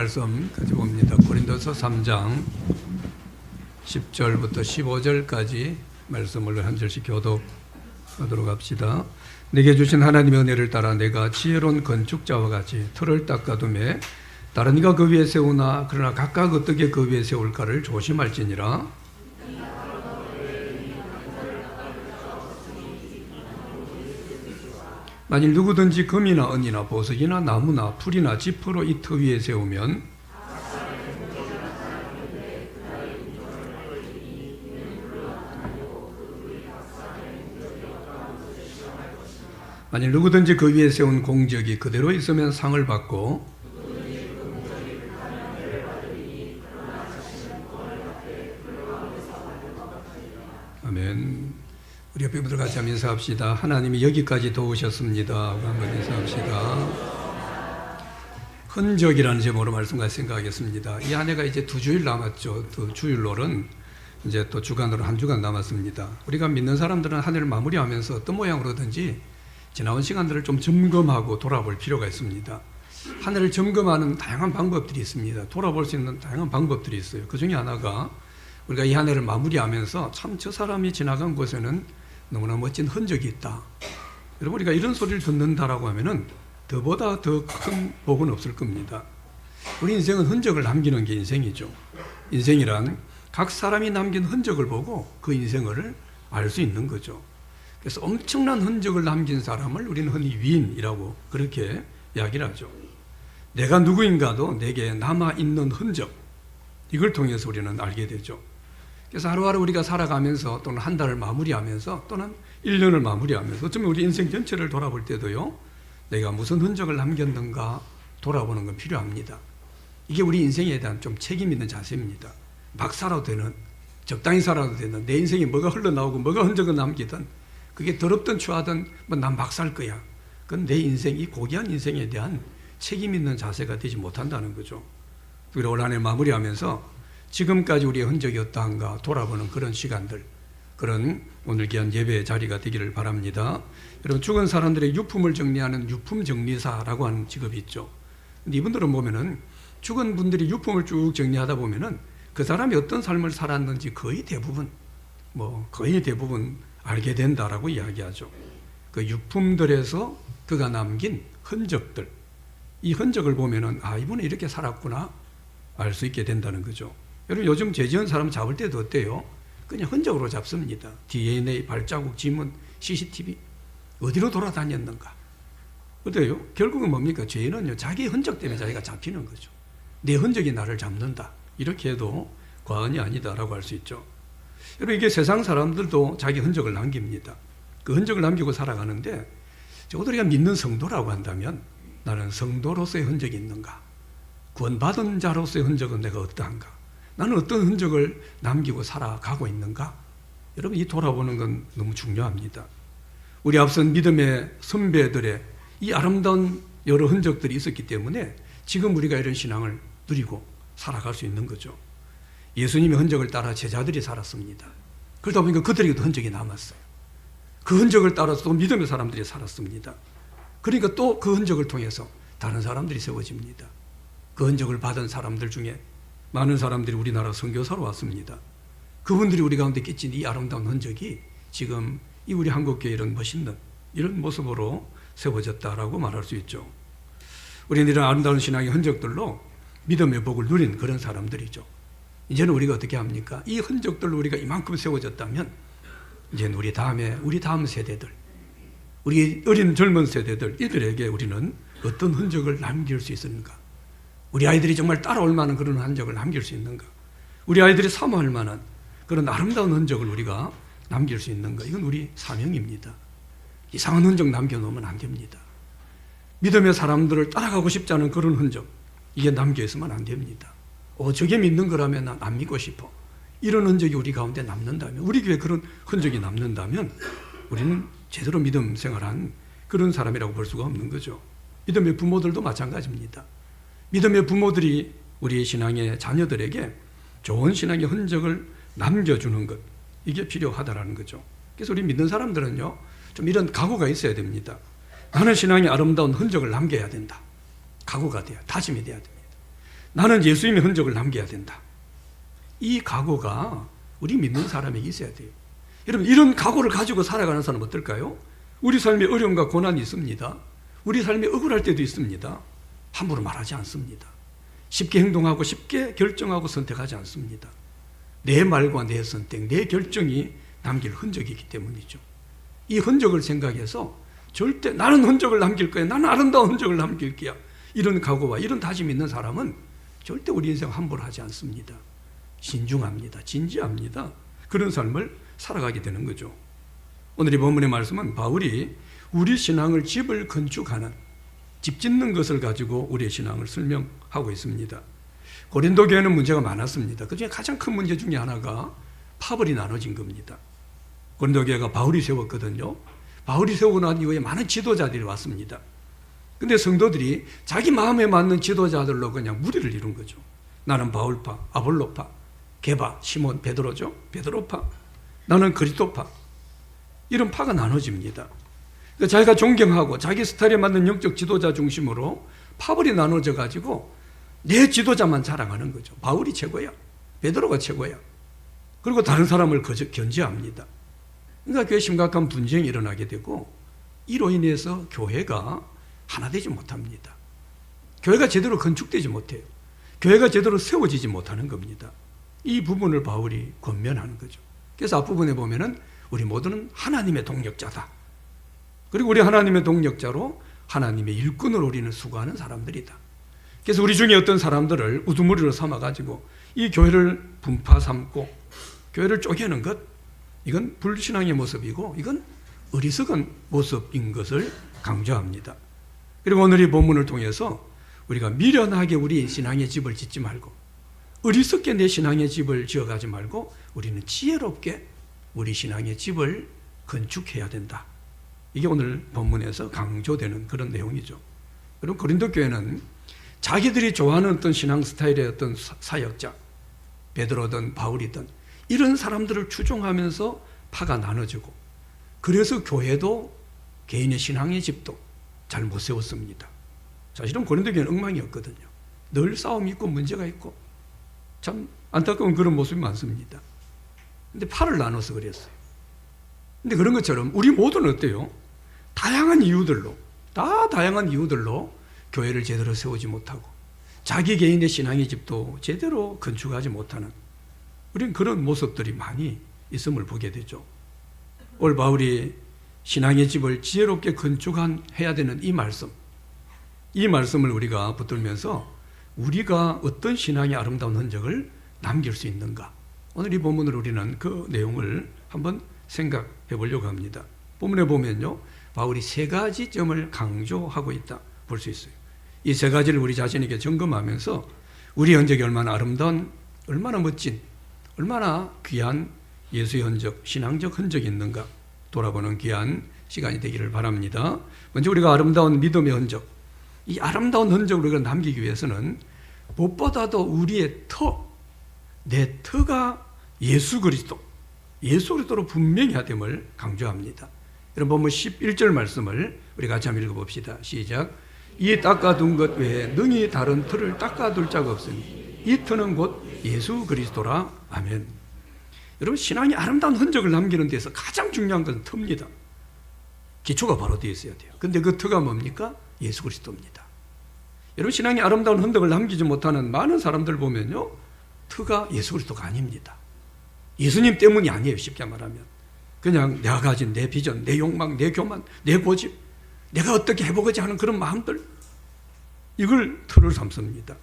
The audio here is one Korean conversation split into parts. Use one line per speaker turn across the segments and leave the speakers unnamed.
말씀 같이 봅니다. 고린도서 3장 10절부터 15절까지 말씀을 한 절씩 교독하도록 합시다. 내게 주신 하나님의 은혜를 따라 내가 지혜로운 건축자와 같이 틀을 닦아두매 다른 이가 그 위에 세우나 그러나 각각 어떻게 그 위에 세울까를 조심할지니라. 만일 누구든지 금이나 은이나 보석이나 나무나 풀이나 지프로 이 터 위에 세우면 만일 누구든지 그 위에 세운 공적이 그대로 있으면 상을 받고 아멘. 우리 옆에 분들 같이 한번 인사합시다. 하나님이 여기까지 도우셨습니다. 한번 인사합시다. 흔적이라는 제목으로 말씀까지 생각하겠습니다. 이 한 해가 이제 2주일 남았죠. 또 주일로는 이제 또 주간으로 한 주간 남았습니다. 우리가 믿는 사람들은 한 해를 마무리하면서 어떤 모양으로든지 지나온 시간들을 좀 점검하고 돌아볼 필요가 있습니다. 한 해를 점검하는 다양한 방법들이 있습니다. 돌아볼 수 있는 다양한 방법들이 있어요. 그 중에 하나가 우리가 이 한 해를 마무리하면서 참 저 사람이 지나간 곳에는 너무나 멋진 흔적이 있다. 여러분, 우리가 이런 소리를 듣는다라고 하면은 더보다 더 큰 복은 없을 겁니다. 우리 인생은 흔적을 남기는 게 인생이죠. 인생이란 각 사람이 남긴 흔적을 보고 그 인생을 알 수 있는 거죠. 그래서 엄청난 흔적을 남긴 사람을 우리는 흔히 위인이라고 그렇게 이야기를 하죠. 내가 누구인가도 내게 남아있는 흔적, 이걸 통해서 우리는 알게 되죠. 그래서 하루하루 우리가 살아가면서 또는 한 달을 마무리하면서 또는 1년을 마무리하면서 어쩌면 우리 인생 전체를 돌아볼 때도요, 내가 무슨 흔적을 남겼는가 돌아보는 건 필요합니다. 이게 우리 인생에 대한 좀 책임 있는 자세입니다. 막 살아도 되는, 적당히 살아도 되는, 내 인생에 뭐가 흘러나오고 뭐가 흔적을 남기든 그게 더럽든 추하든 뭐 난 막 살 거야. 그건 내 인생, 이 고귀한 인생에 대한 책임 있는 자세가 되지 못한다는 거죠. 그리고 올 한 해 마무리하면서 지금까지 우리의 흔적이 어떠한가 돌아보는 그런 시간들, 그런 오늘 귀한 예배의 자리가 되기를 바랍니다. 여러분, 죽은 사람들의 유품을 정리하는 유품 정리사라고 하는 직업이 있죠. 근데 이분들은 보면은 죽은 분들이 유품을 쭉 정리하다 보면은 그 사람이 어떤 삶을 살았는지 거의 대부분 알게 된다라고 이야기하죠. 그 유품들에서 그가 남긴 흔적들, 이 흔적을 보면은 아, 이분은 이렇게 살았구나 알 수 있게 된다는 거죠. 여러분, 요즘 죄 지은 사람 잡을 때도 어때요? 그냥 흔적으로 잡습니다. DNA, 발자국, 지문, CCTV 어디로 돌아다녔는가? 어때요? 결국은 뭡니까? 죄인은요, 자기 흔적 때문에 자기가 잡히는 거죠. 내 흔적이 나를 잡는다, 이렇게 해도 과언이 아니다라고 할 수 있죠. 여러분, 이게 세상 사람들도 자기 흔적을 남깁니다. 그 흔적을 남기고 살아가는데, 적어도 우리가 믿는 성도라고 한다면 나는 성도로서의 흔적이 있는가? 구원받은 자로서의 흔적은 내가 어떠한가? 나는 어떤 흔적을 남기고 살아가고 있는가? 여러분, 이 돌아보는 건 너무 중요합니다. 우리 앞선 믿음의 선배들의 이 아름다운 여러 흔적들이 있었기 때문에 지금 우리가 이런 신앙을 누리고 살아갈 수 있는 거죠. 예수님의 흔적을 따라 제자들이 살았습니다. 그러다 보니까 그들에게도 흔적이 남았어요. 그 흔적을 따라서 또 믿음의 사람들이 살았습니다. 그러니까 또 그 흔적을 통해서 다른 사람들이 세워집니다. 그 흔적을 받은 사람들 중에 많은 사람들이 우리나라 선교사로 왔습니다. 그분들이 우리 가운데 끼친 이 아름다운 흔적이 지금 이 우리 한국교회 이런 멋있는 이런 모습으로 세워졌다라고 말할 수 있죠. 우리는 이런 아름다운 신앙의 흔적들로 믿음의 복을 누린 그런 사람들이죠. 이제는 우리가 어떻게 합니까? 이 흔적들로 우리가 이만큼 세워졌다면 이제는 우리 다음 세대들, 우리 어린 젊은 세대들, 이들에게 우리는 어떤 흔적을 남길 수 있는가? 우리 아이들이 정말 따라올 만한 그런 흔적을 남길 수 있는가? 우리 아이들이 사모할 만한 그런 아름다운 흔적을 우리가 남길 수 있는가? 이건 우리 사명입니다. 이상한 흔적 남겨놓으면 안 됩니다. 믿음의 사람들을 따라가고 싶지 않은 그런 흔적, 이게 남겨있으면 안 됩니다. 저게 믿는 거라면 난 안 믿고 싶어. 이런 흔적이 우리 가운데 남는다면, 우리 교회에 그런 흔적이 남는다면 우리는 제대로 믿음 생활한 그런 사람이라고 볼 수가 없는 거죠. 믿음의 부모들도 마찬가지입니다. 믿음의 부모들이 우리의 신앙의 자녀들에게 좋은 신앙의 흔적을 남겨주는 것, 이게 필요하다라는 거죠. 그래서 우리 믿는 사람들은요, 좀 이런 각오가 있어야 됩니다. 나는 신앙의 아름다운 흔적을 남겨야 된다. 각오가 돼야, 다짐이 돼야 됩니다. 나는 예수님의 흔적을 남겨야 된다. 이 각오가 우리 믿는 사람에게 있어야 돼요. 여러분, 이런 각오를 가지고 살아가는 사람은 어떨까요? 우리 삶에 어려움과 고난이 있습니다. 우리 삶에 억울할 때도 있습니다. 함부로 말하지 않습니다. 쉽게 행동하고 쉽게 결정하고 선택하지 않습니다. 내 말과 내 선택, 내 결정이 남길 흔적이기 때문이죠. 이 흔적을 생각해서 절대 나는 흔적을 남길 거야, 나는 아름다운 흔적을 남길 거야, 이런 각오와 이런 다짐이 있는 사람은 절대 우리 인생 함부로 하지 않습니다. 신중합니다. 진지합니다. 그런 삶을 살아가게 되는 거죠. 오늘 이 본문의 말씀은 바울이 우리 신앙을 집을 건축하는, 집 짓는 것을 가지고 우리의 신앙을 설명하고 있습니다. 고린도 교회는 문제가 많았습니다. 그중에 가장 큰 문제 중에 하나가 파벌이 나눠진 겁니다. 고린도 교회가 바울이 세웠거든요. 바울이 세우고 난 이후에 많은 지도자들이 왔습니다. 근데 성도들이 자기 마음에 맞는 지도자들로 그냥 무리를 이룬 거죠. 나는 바울파, 아볼로파, 게바, 시몬, 베드로죠. 베드로파, 나는 그리스도파. 이런 파가 나눠집니다. 그러니까 자기가 존경하고 자기 스타일에 맞는 영적 지도자 중심으로 파벌이 나눠져 가지고 내 지도자만 자랑하는 거죠. 바울이 최고야, 베드로가 최고야. 그리고 다른 사람을 견제합니다. 그러니까 교회에 심각한 분쟁이 일어나게 되고, 이로 인해서 교회가 하나 되지 못합니다. 교회가 제대로 건축되지 못해요. 교회가 제대로 세워지지 못하는 겁니다. 이 부분을 바울이 권면하는 거죠. 그래서 앞부분에 보면은 우리 모두는 하나님의 동력자다. 그리고 우리 하나님의 동력자로 하나님의 일꾼으로 우리는 수고하는 사람들이다. 그래서 우리 중에 어떤 사람들을 우두머리로 삼아가지고 이 교회를 분파 삼고 교회를 쪼개는 것, 이건 불신앙의 모습이고 이건 어리석은 모습인 것을 강조합니다. 그리고 오늘 이 본문을 통해서 우리가 미련하게 우리 신앙의 집을 짓지 말고, 어리석게 내 신앙의 집을 지어가지 말고 우리는 지혜롭게 우리 신앙의 집을 건축해야 된다. 이게 오늘 본문에서 강조되는 그런 내용이죠. 그리고 고린도 교회는 자기들이 좋아하는 어떤 신앙 스타일의 어떤 사역자, 베드로든 바울이든 이런 사람들을 추종하면서 파가 나눠지고, 그래서 교회도 개인의 신앙의 집도 잘 못 세웠습니다. 사실은 고린도 교회는 엉망이었거든요. 늘 싸움이 있고 문제가 있고 참 안타까운 그런 모습이 많습니다. 근데 파를 나눠서 그랬어요. 근데 그런 것처럼 우리 모두는 어때요? 다양한 이유들로 교회를 제대로 세우지 못하고 자기 개인의 신앙의 집도 제대로 건축하지 못하는, 우리는 그런 모습들이 많이 있음을 보게 되죠. 오늘 바울이 신앙의 집을 지혜롭게 건축해야 되는 이 말씀을 우리가 붙들면서 우리가 어떤 신앙의 아름다운 흔적을 남길 수 있는가, 오늘 이 본문을 우리는 그 내용을 한번 생각해 보려고 합니다. 본문에 보면요, 바울이 세 가지 점을 강조하고 있다 볼 수 있어요. 이 세 가지를 우리 자신에게 점검하면서 우리 흔적이 얼마나 아름다운, 얼마나 멋진, 얼마나 귀한 예수의 흔적, 신앙적 흔적이 있는가 돌아보는 귀한 시간이 되기를 바랍니다. 먼저 우리가 아름다운 믿음의 흔적, 이 아름다운 흔적을 우리가 남기기 위해서는 무엇보다도 우리의 내 터가 예수 그리스도로 분명해야 됨을 강조합니다. 여러분 본문 11절 말씀을 우리 같이 한번 읽어봅시다. 시작. 이 닦아둔 것 외에 능히 다른 터를 닦아둘 자가 없으니 이 터는 곧 예수 그리스도라. 아멘. 여러분, 신앙이 아름다운 흔적을 남기는 데서 가장 중요한 것은 터입니다. 기초가 바로 되어 있어야 돼요. 근데 그 터가 뭡니까? 예수 그리스도입니다. 여러분, 신앙이 아름다운 흔적을 남기지 못하는 많은 사람들 보면요, 터가 예수 그리스도가 아닙니다. 예수님 때문이 아니에요. 쉽게 말하면 그냥 내가 가진 내 비전, 내 욕망, 내 교만, 내 고집, 내가 어떻게 해보고자 하는 그런 마음들, 이걸 터를 삼습니다.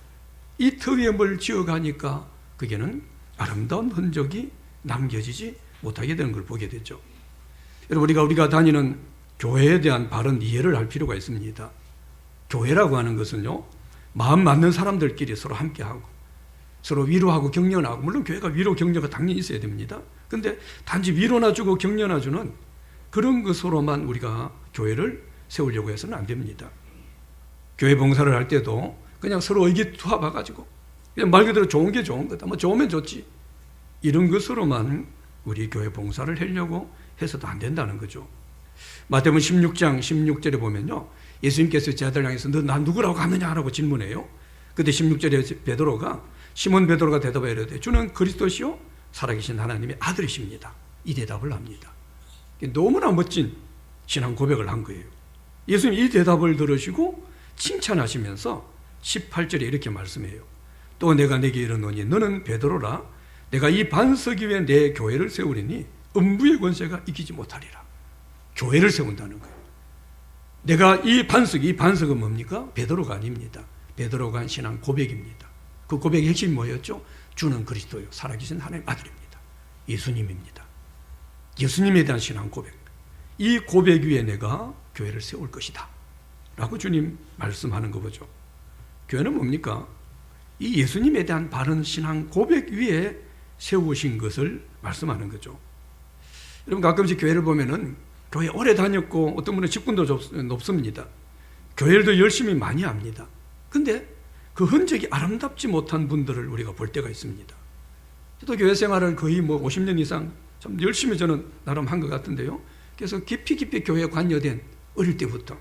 이 터 위에 뭘 지어가니까 그게는 아름다운 흔적이 남겨지지 못하게 되는 걸 보게 되죠. 여러분, 우리가 다니는 교회에 대한 바른 이해를 할 필요가 있습니다. 교회라고 하는 것은요, 마음 맞는 사람들끼리 서로 함께하고 서로 위로하고 격려하고, 물론 교회가 위로 격려가 당연히 있어야 됩니다. 근데 단지 위로나 주고 격려나 주는 그런 것으로만 우리가 교회를 세우려고 해서는 안 됩니다. 교회 봉사를 할 때도 그냥 서로 의기투합해가지고 그냥 말 그대로 좋은 게 좋은 거다, 뭐 좋으면 좋지, 이런 것으로만 우리 교회 봉사를 하려고 해서도 안 된다는 거죠. 마태복음 16장 16절에 보면요, 예수님께서 제 아들 향해서 너 나 누구라고 하느냐라고 질문해요. 그때 16절에 베드로가 시몬 베드로가 대답하여 이르되 주는 그리스도시요 살아계신 하나님의 아들이십니다. 이 대답을 합니다. 너무나 멋진 신앙 고백을 한 거예요. 예수님 이 대답을 들으시고 칭찬하시면서 18절에 이렇게 말씀해요. 또 내가 내게 이르노니 너는 베드로라. 내가 이 반석 위에 내 교회를 세우리니 음부의 권세가 이기지 못하리라. 교회를 세운다는 거예요. 내가 이 반석은 뭡니까? 베드로가 아닙니다. 베드로가 한 신앙 고백입니다. 그 고백의 핵심이 뭐였죠? 주는 그리스도요 살아계신 하나님의 아들입니다. 예수님입니다. 예수님에 대한 신앙 고백. 이 고백 위에 내가 교회를 세울 것이다 라고 주님 말씀하는 거 보죠. 교회는 뭡니까? 이 예수님에 대한 바른 신앙 고백 위에 세우신 것을 말씀하는 거죠. 여러분 가끔씩 교회를 보면은 교회 오래 다녔고 어떤 분은 직분도 높습니다. 교회를 열심히 많이 합니다. 근데 그 흔적이 아름답지 못한 분들을 우리가 볼 때가 있습니다. 저도 교회 생활을 거의 50년 이상 참 열심히 저는 나름 한 것 같은데요. 그래서 깊이 교회에 관여된 어릴 때부터.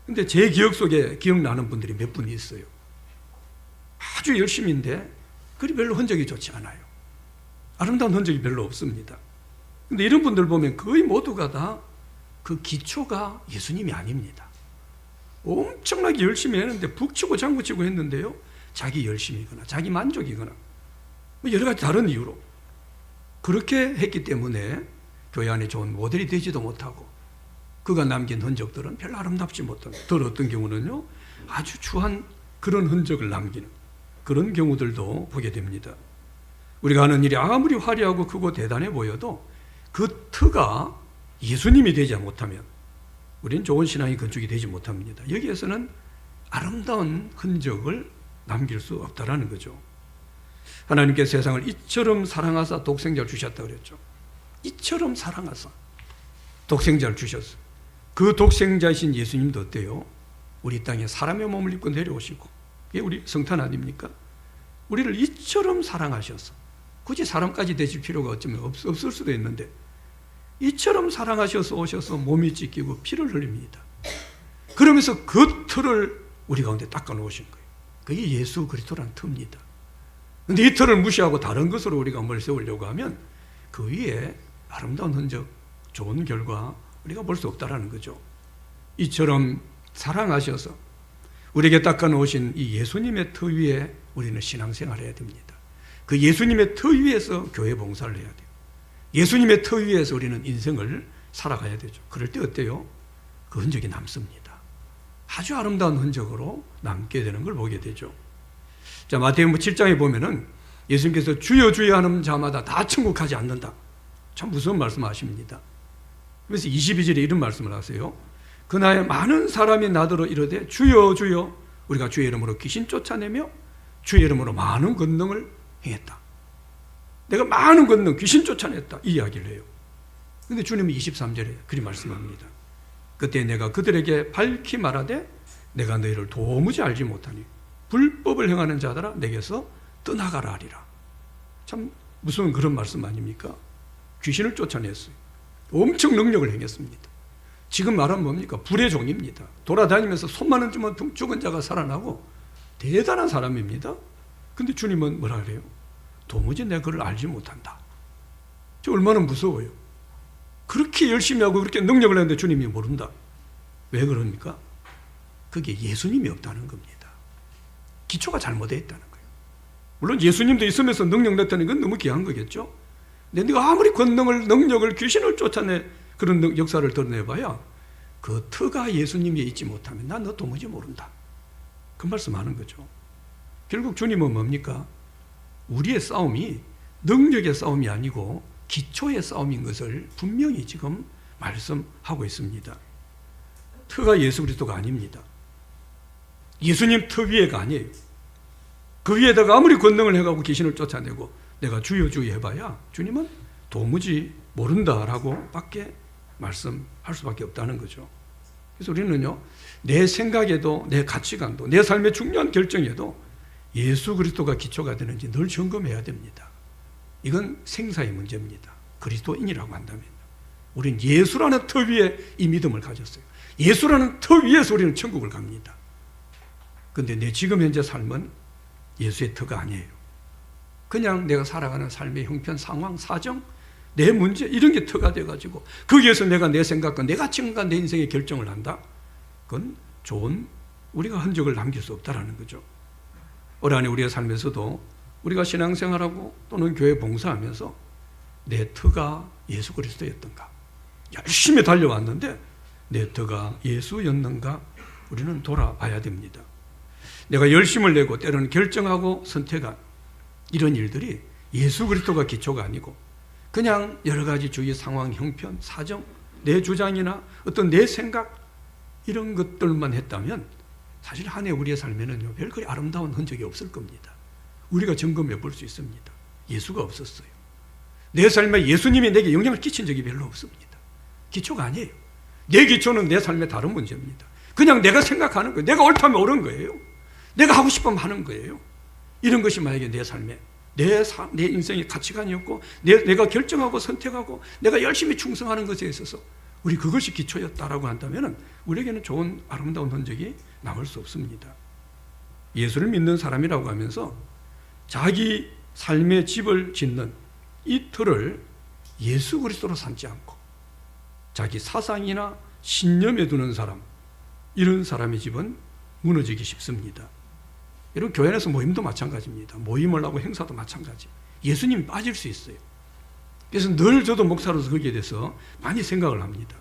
근데 제 기억 속에 기억나는 분들이 몇 분 있어요. 아주 열심히인데 그리 별로 흔적이 좋지 않아요. 아름다운 흔적이 별로 없습니다. 근데 이런 분들 보면 거의 모두가 다 그 기초가 예수님이 아닙니다. 엄청나게 열심히 했는데 북치고 장구치고 했는데요. 자기 열심이거나 자기 만족이거나 여러 가지 다른 이유로 그렇게 했기 때문에 교회 안에 좋은 모델이 되지도 못하고 그가 남긴 흔적들은 별로 아름답지 못한, 더 어떤 경우는요 아주 추한 그런 흔적을 남기는 그런 경우들도 보게 됩니다. 우리가 하는 일이 아무리 화려하고 크고 대단해 보여도 그 터가 예수님이 되지 못하면 우리는 좋은 신앙이 건축이 되지 못합니다. 여기에서는 아름다운 흔적을 남길 수 없다라는 거죠. 하나님께서 세상을 이처럼 사랑하사 독생자를 주셨다 그랬죠. 이처럼 사랑하사 독생자를 주셨어요. 그 독생자이신 예수님도 어때요? 우리 땅에 사람의 몸을 입고 내려오시고 이게 우리 성탄 아닙니까? 우리를 이처럼 사랑하셔서 굳이 사람까지 되실 필요가 어쩌면 없을 수도 있는데 이처럼 사랑하셔서 오셔서 몸이 찢기고 피를 흘립니다. 그러면서 그 틀을 우리 가운데 닦아 놓으신 거예요. 그게 예수 그리스도라는 터입니다. 그런데 이 틀을 무시하고 다른 것으로 우리가 뭘 세우려고 하면 그 위에 아름다운 흔적, 좋은 결과 우리가 볼 수 없다라는 거죠. 이처럼 사랑하셔서 우리에게 닦아 놓으신 이 예수님의 터 위에 우리는 신앙생활을 해야 됩니다. 그 예수님의 터 위에서 교회 봉사를 해야 돼요. 예수님의 터 위에서 우리는 인생을 살아가야 되죠. 그럴 때 어때요? 그 흔적이 남습니다. 아주 아름다운 흔적으로 남게 되는 걸 보게 되죠. 자, 마태복음 7장에 보면은 예수님께서 주여 주여 하는 자마다 다 천국 가지 않는다. 참 무서운 말씀하십니다. 그래서 22절에 이런 말씀을 하세요. 그날에 많은 사람이 나더러 이르되 주여 주여 우리가 주의 이름으로 귀신 쫓아내며 주의 이름으로 많은 권능을 행했다. 내가 많은 권능, 귀신 쫓아냈다. 이 이야기를 해요. 그런데 주님이 23절에 그리 말씀합니다. 그때 내가 그들에게 밝히 말하되 내가 너희를 도무지 알지 못하니 불법을 행하는 자들아 내게서 떠나가라 하리라. 참 무서운 그런 말씀 아닙니까? 귀신을 쫓아냈어요. 엄청 능력을 행했습니다. 지금 말하면 뭡니까? 불의 종입니다. 돌아다니면서 손만은 주면 죽은 자가 살아나고 대단한 사람입니다. 근데 주님은 뭐라 그래요? 도무지 내가 그를 알지 못한다. 저 얼마나 무서워요. 그렇게 열심히 하고 그렇게 능력을 했는데 주님이 모른다. 왜 그럽니까? 그게 예수님이 없다는 겁니다. 기초가 잘못되어 있다는 거예요. 물론 예수님도 있으면서 능력 냈다는 건 너무 귀한 거겠죠. 근데 네가 아무리 권능을, 능력을, 귀신을 쫓아내 그런 역사를 드러내봐야 그 터가 예수님이 있지 못하면 난 너 도무지 모른다. 그 말씀하는 거죠. 결국 주님은 뭡니까? 우리의 싸움이 능력의 싸움이 아니고 기초의 싸움인 것을 분명히 지금 말씀하고 있습니다. 터가 예수 그리스도가 아닙니다. 예수님 터 위에가 아니에요. 그 위에다가 아무리 권능을 해가고 귀신을 쫓아내고 내가 주여 주여 해봐야 주님은 도무지 모른다라고 밖에 말씀할 수밖에 없다는 거죠. 그래서 우리는요, 내 생각에도 내 가치관도 내 삶의 중요한 결정에도 예수 그리스도가 기초가 되는지 늘 점검해야 됩니다. 이건 생사의 문제입니다. 그리스도인이라고 한다면 우리는 예수라는 터 위에 이 믿음을 가졌어요. 예수라는 터 위에서 우리는 천국을 갑니다. 근데 내 지금 현재 삶은 예수의 터가 아니에요. 그냥 내가 살아가는 삶의 형편, 상황, 사정, 내 문제 이런 게 터가 돼가지고 거기에서 내가 내 생각과 내 가치관과 내 인생의 결정을 한다. 그건 좋은 우리가 흔적을 남길 수 없다라는 거죠. 올 한해 우리의 삶에서도 우리가 신앙생활하고 또는 교회 봉사하면서 내 터가 예수 그리스도였던가, 열심히 달려왔는데 내 터가 예수였는가, 우리는 돌아봐야 됩니다. 내가 열심을 내고 때로는 결정하고 선택한 이런 일들이 예수 그리스도가 기초가 아니고 그냥 여러 가지 주위 상황, 형편, 사정, 내 주장이나 어떤 내 생각 이런 것들만 했다면 사실 한 해 우리의 삶에는 별거리 아름다운 흔적이 없을 겁니다. 우리가 점검해 볼 수 있습니다. 예수가 없었어요. 내 삶에 예수님이 내게 영향을 끼친 적이 별로 없습니다. 기초가 아니에요. 내 기초는 내 삶의 다른 문제입니다. 그냥 내가 생각하는 거예요. 내가 옳다면 옳은 거예요. 내가 하고 싶으면 하는 거예요. 이런 것이 만약에 내 삶에 내 인생의 가치관이었고 내가 결정하고 선택하고 내가 열심히 충성하는 것에 있어서 우리 그것이 기초였다라고 한다면 우리에게는 좋은 아름다운 흔적이 남을 수 없습니다. 예수를 믿는 사람이라고 하면서 자기 삶의 집을 짓는 이 틀을 예수 그리스도로 삼지 않고 자기 사상이나 신념에 두는 사람, 이런 사람의 집은 무너지기 쉽습니다. 여러분, 교회 안에서 모임도 마찬가지입니다. 모임을 하고 행사도 마찬가지. 예수님이 빠질 수 있어요. 그래서 늘 저도 목사로서 거기에 대해서 많이 생각을 합니다.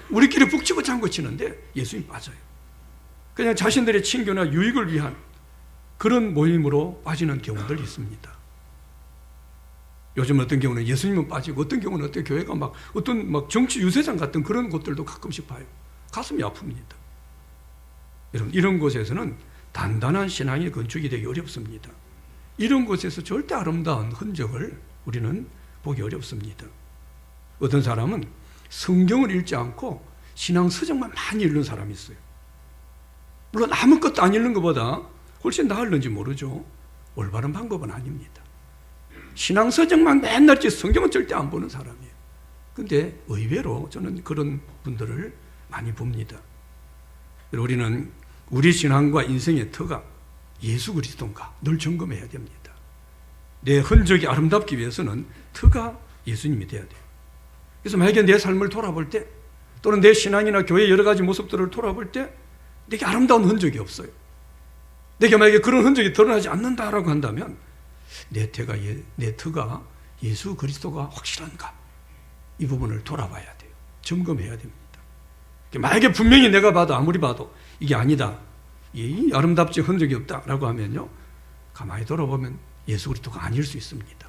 우리끼리 북치고 장구 치는데 예수님이 빠져요. 그냥 자신들의 친교나 유익을 위한 그런 모임으로 빠지는 경우들이 있습니다. 요즘 어떤 경우는 예수님은 빠지고 어떤 경우는 어떤 교회가 어떤 정치 유세장 같은 그런 곳들도 가끔씩 봐요. 가슴이 아픕니다. 여러분, 이런 곳에서는 단단한 신앙이 건축이 되기 어렵습니다. 이런 곳에서 절대 아름다운 흔적을 우리는 보기 어렵습니다. 어떤 사람은 성경을 읽지 않고 신앙 서적만 많이 읽는 사람이 있어요. 물론 아무것도 안 읽는 것보다 훨씬 나을는지 모르죠. 올바른 방법은 아닙니다. 신앙 서적만 맨날 읽지 성경은 절대 안 보는 사람이에요. 근데 의외로 저는 그런 분들을 많이 봅니다. 우리는 우리 신앙과 인생의 터가 예수 그리스도인가 늘 점검해야 됩니다. 내 흔적이 아름답기 위해서는 터가 예수님이 돼야 돼요. 그래서 만약에 내 삶을 돌아볼 때 또는 내 신앙이나 교회의 여러 가지 모습들을 돌아볼 때 내게 아름다운 흔적이 없어요. 내게 만약에 그런 흔적이 드러나지 않는다라고 한다면 내 터가 예수 그리스도가 확실한가, 이 부분을 돌아봐야 돼요. 점검해야 됩니다. 만약에 분명히 내가 봐도 아무리 봐도 이게 아니다, 이 아름답지 흔적이 없다라고 하면요, 가만히 돌아보면 예수 그리스도가 아닐 수 있습니다.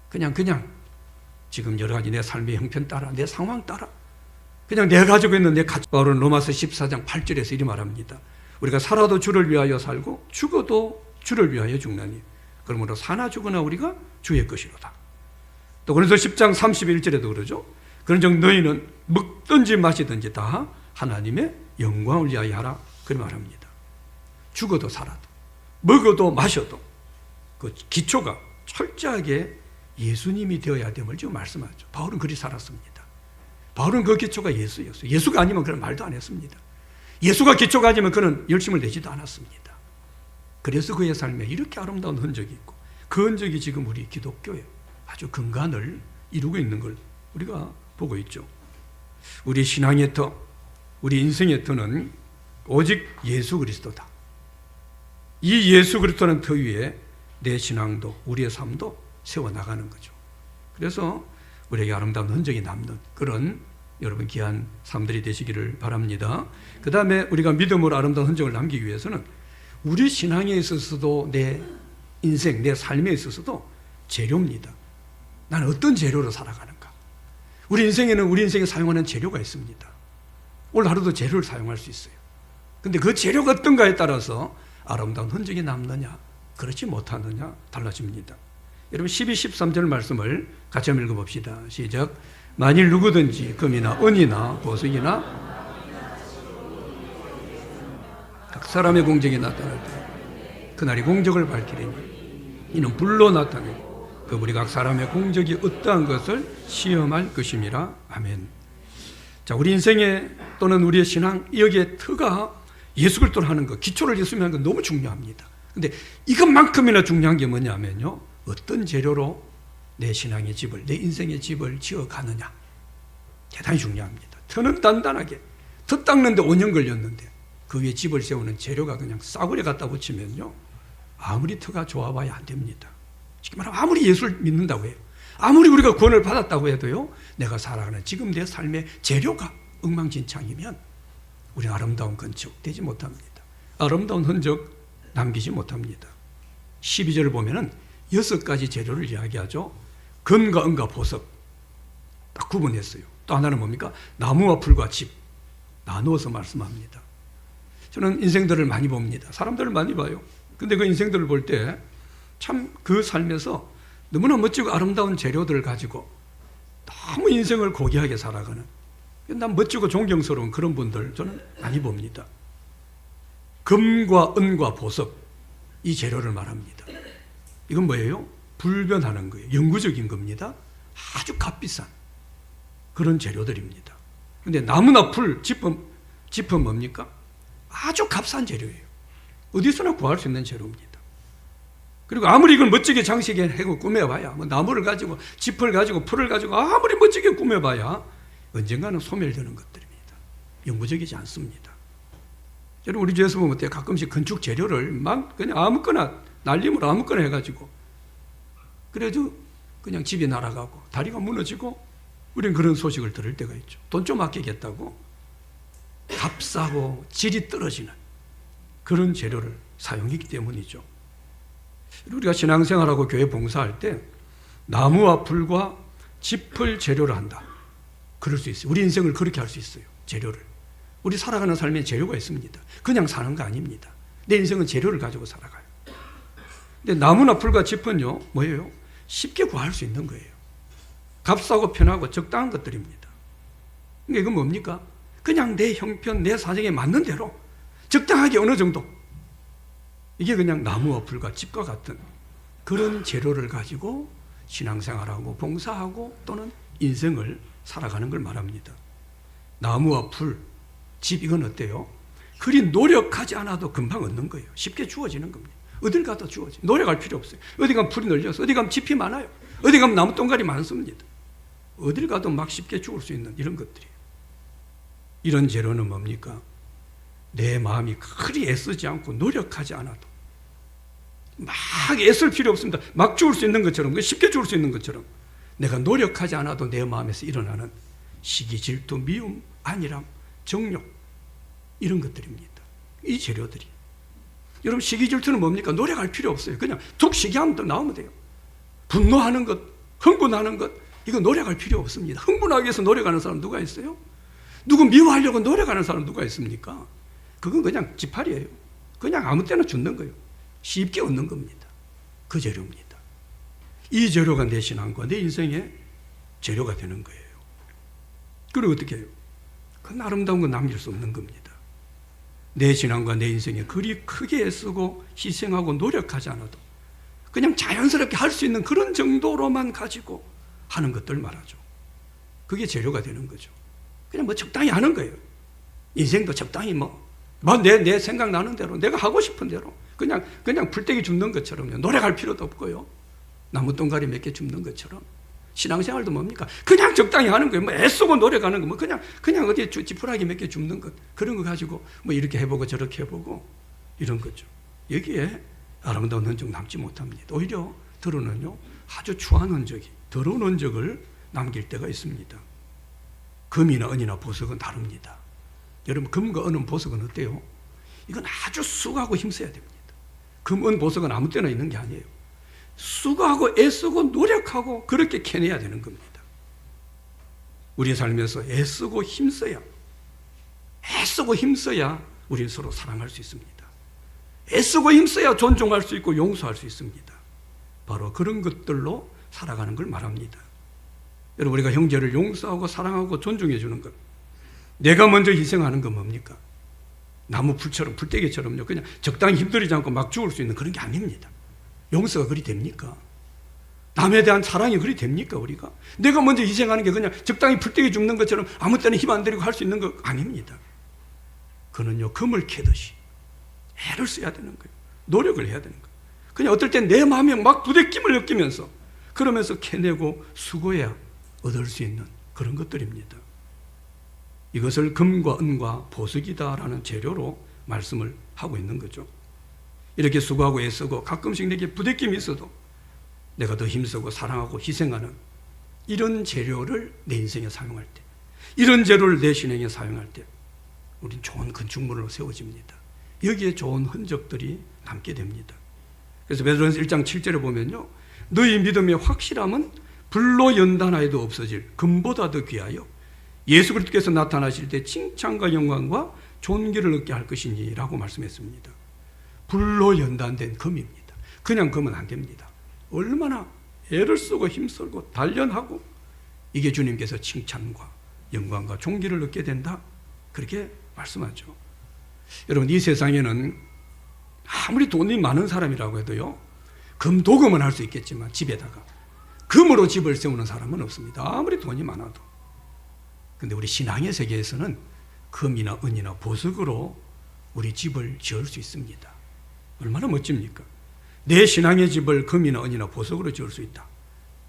그냥 지금 여러 가지 내 삶의 형편 따라, 내 상황 따라 그냥 내가 가지고 있는 내 가치. 바울은 로마서 14장 8절에서 이리 말합니다. 우리가 살아도 주를 위하여 살고 죽어도 주를 위하여 죽나니 그러므로 사나 죽으나 우리가 주의 것이로다. 또 그래서 10장 31절에도 그러죠. 그런즉 너희는 먹든지 마시든지 다 하나님의 영광을 위하여 하라, 그렇게 말합니다. 죽어도 살아도 먹어도 마셔도 그 기초가 철저하게 예수님이 되어야 됨을 지금 말씀하죠. 바울은 그리 살았습니다. 바울은 그 기초가 예수였어요. 예수가 아니면 그런 말도 안 했습니다. 예수가 기초가 아니면 그는 열심을 내지도 않았습니다. 그래서 그의 삶에 이렇게 아름다운 흔적이 있고 그 흔적이 지금 우리 기독교에 아주 근간을 이루고 있는 걸 우리가 보고 있죠. 우리 신앙의 터, 우리 인생의 터는 오직 예수 그리스도다. 이 예수 그리스도는 터 위에 내 신앙도 우리의 삶도 세워나가는 거죠. 그래서 우리에게 아름다운 흔적이 남는 그런 여러분 귀한 삶들이 되시기를 바랍니다. 그 다음에 우리가 믿음으로 아름다운 흔적을 남기기 위해서는 우리 신앙에 있어서도 내 인생, 내 삶에 있어서도 재료입니다. 나는 어떤 재료로 살아가는가. 우리 인생에는 우리 인생에 사용하는 재료가 있습니다. 오늘 하루도 재료를 사용할 수 있어요. 근데 그 재료가 어떤가에 따라서 아름다운 흔적이 남느냐 그렇지 못하느냐 달라집니다. 여러분 12, 13절 말씀을 같이 한번 읽어봅시다. 시작. 만일 누구든지 금이나 은이나 보석이나 각 사람의 공적이 나타날 때 그날이 공적을 밝히리니 이는 불로 나타내고 그분이 각 사람의 공적이 어떠한 것을 시험할 것임이라. 아멘. 자, 우리 인생에 또는 우리의 신앙 여기에 터가 예수 그리스도를 하는 것, 기초를 예수님이 하는 건 너무 중요합니다. 근데 이것만큼이나 중요한 게 뭐냐면요, 어떤 재료로 내 신앙의 집을, 내 인생의 집을 지어가느냐, 대단히 중요합니다. 터는 단단하게, 터 닦는데 5년 걸렸는데 그 위에 집을 세우는 재료가 그냥 싸구려 갖다 붙이면요, 아무리 터가 좋아봐야 안 됩니다. 쉽게 말하면 아무리 예수를 믿는다고 해요, 아무리 우리가 구원을 받았다고 해도요, 내가 살아가는 지금 내 삶의 재료가 엉망진창이면 우리는 아름다운 건축 되지 못합니다. 아름다운 흔적 남기지 못합니다. 12절을 보면은 6가지 재료를 이야기하죠. 금과 은과 보석 딱 구분했어요. 또 하나는 뭡니까? 나무와 풀과 집 나누어서 말씀합니다. 저는 인생들을 많이 봅니다. 사람들을 많이 봐요. 근데 그 인생들을 볼 때 참 그 삶에서 너무나 멋지고 아름다운 재료들을 가지고 너무 인생을 고귀하게 살아가는, 난 멋지고 존경스러운 그런 분들 저는 많이 봅니다. 금과 은과 보석, 이 재료를 말합니다. 이건 뭐예요? 불변하는 거예요. 영구적인 겁니다. 아주 값비싼 그런 재료들입니다. 근데 나무나 풀, 짚은 뭡니까? 아주 값싼 재료예요. 어디서나 구할 수 있는 재료입니다. 그리고 아무리 이걸 멋지게 장식해고 꾸며봐야, 뭐 나무를 가지고 짚을 가지고 풀을 가지고 아무리 멋지게 꾸며봐야 언젠가는 소멸되는 것들입니다. 영구적이지 않습니다. 여러분, 우리 주에서 보면 어때요? 가끔씩 건축 재료를 막 그냥 아무거나 날림으로 아무거나 해가지고 그래도 그냥 집이 날아가고 다리가 무너지고, 우리는 그런 소식을 들을 때가 있죠. 돈 좀 아끼겠다고 값싸고 질이 떨어지는 그런 재료를 사용했기 때문이죠. 우리가 신앙생활하고 교회 봉사할 때 나무와 풀과 짚을 재료를 한다, 그럴 수 있어요. 우리 인생을 그렇게 할 수 있어요. 재료를. 우리 살아가는 삶에 재료가 있습니다. 그냥 사는 거 아닙니다. 내 인생은 재료를 가지고 살아가요. 근데 나무나 풀과 짚은요, 뭐예요? 쉽게 구할 수 있는 거예요. 값싸고 편하고 적당한 것들입니다. 그러니까 이건 뭡니까? 그냥 내 형편, 내 사정에 맞는 대로 적당하게 어느 정도, 이게 그냥 나무와 풀과 짚과 같은 그런 재료를 가지고 신앙생활하고 봉사하고 또는 인생을 살아가는 걸 말합니다. 나무와 풀, 집, 이건 어때요? 그리 노력하지 않아도 금방 얻는 거예요. 쉽게 주어지는 겁니다. 어딜 가도 주어져요. 노력할 필요 없어요. 어디 가면 풀이 널려서, 어디 가면 짚이 많아요. 어디 가면 나무 똥갈이 많습니다. 어딜 가도 막 쉽게 죽을 수 있는 이런 것들이에요. 이런 재료는 뭡니까? 내 마음이 그리 애쓰지 않고 노력하지 않아도, 막 애쓸 필요 없습니다. 막 죽을 수 있는 것처럼, 쉽게 죽을 수 있는 것처럼 내가 노력하지 않아도 내 마음에서 일어나는 시기, 질투, 미움, 안일함, 정욕, 이런 것들입니다. 이 재료들이. 여러분, 시기, 질투는 뭡니까? 노력할 필요 없어요. 그냥 툭 시기하면 또 나오면 돼요. 분노하는 것, 흥분하는 것, 이거 노력할 필요 없습니다. 흥분하기 위해서 노력하는 사람 누가 있어요? 누구 미워하려고 노력하는 사람 누가 있습니까? 그건 그냥 지팔이에요. 그냥 아무 때나 죽는 거예요. 쉽게 얻는 겁니다. 그 재료입니다. 이 재료가 내 신앙과 내 인생의 재료가 되는 거예요. 그리고 어떻게 해요? 그 아름다운 건 남길 수 없는 겁니다. 내 신앙과 내 인생에 그리 크게 애쓰고 희생하고 노력하지 않아도 그냥 자연스럽게 할 수 있는 그런 정도로만 가지고 하는 것들 말하죠. 그게 재료가 되는 거죠. 그냥 뭐 적당히 하는 거예요. 인생도 적당히 내 생각나는 대로, 내가 하고 싶은 대로 그냥 풀떼기 줍는 것처럼요. 노력할 필요도 없고요. 나무 똥가리 몇 개 줍는 것처럼. 신앙생활도 뭡니까? 그냥 적당히 하는 거예요. 애쓰고 노력하는 거, 그냥 어디에 지푸라기 몇 개 줍는 것, 그런 거 가지고 이렇게 해보고 저렇게 해보고 이런 거죠. 여기에 아름다운 흔적 남지 못합니다. 오히려 들어는요, 아주 추한 흔적이, 더러운 흔적을 남길 때가 있습니다. 금이나 은이나 보석은 다릅니다. 여러분, 금과 은은 보석은 어때요? 이건 아주 수고하고 힘써야 됩니다. 금, 은, 보석은 아무 때나 있는 게 아니에요. 수고하고 애쓰고 노력하고 그렇게 캐내야 되는 겁니다. 우리 삶에서 애쓰고 힘써야 우리는 서로 사랑할 수 있습니다. 애쓰고 힘써야 존중할 수 있고 용서할 수 있습니다. 바로 그런 것들로 살아가는 걸 말합니다. 여러분, 우리가 형제를 용서하고 사랑하고 존중해 주는 것, 내가 먼저 희생하는 건 뭡니까? 나무 풀처럼, 풀떼기처럼요, 그냥 적당히 힘들이지 않고 막 죽을 수 있는 그런 게 아닙니다. 용서가 그리 됩니까? 남에 대한 사랑이 그리 됩니까, 우리가? 내가 먼저 희생하는 게 그냥 적당히 풀떼기 죽는 것처럼 아무 때나 힘 안 들이고 할 수 있는 거 아닙니다. 그는요 금을 캐듯이 애를 써야 되는 거예요. 노력을 해야 되는 거예요. 그냥 어떨 땐 내 마음에 막 부대낌을 느끼면서 그러면서 캐내고 수고해야 얻을 수 있는 그런 것들입니다. 이것을 금과 은과 보석이다라는 재료로 말씀을 하고 있는 거죠. 이렇게 수고하고 애쓰고 가끔씩 내게 부대낌이 있어도 내가 더 힘쓰고 사랑하고 희생하는 이런 재료를 내 인생에 사용할 때, 이런 재료를 내 신앙에 사용할 때 우린 좋은 건축물로 세워집니다. 여기에 좋은 흔적들이 남게 됩니다. 그래서 베드로전서 1장 7절에 보면요, 너희 믿음의 확실함은 불로 연단하여도 없어질 금보다 더 귀하여 예수 그리스도께서 나타나실 때 칭찬과 영광과 존귀를 얻게 할 것이니 라고 말씀했습니다. 불로 연단된 금입니다. 그냥 금은 안 됩니다. 얼마나 애를 쓰고 힘쓰고 단련하고 이게 주님께서 칭찬과 영광과 존귀를 얻게 된다, 그렇게 말씀하죠. 여러분, 이 세상에는 아무리 돈이 많은 사람이라고 해도요, 금도금은 할 수 있겠지만 집에다가 금으로 집을 세우는 사람은 없습니다. 아무리 돈이 많아도. 근데 우리 신앙의 세계에서는 금이나 은이나 보석으로 우리 집을 지을 수 있습니다. 얼마나 멋집니까? 내 신앙의 집을 금이나 은이나 보석으로 지을 수 있다.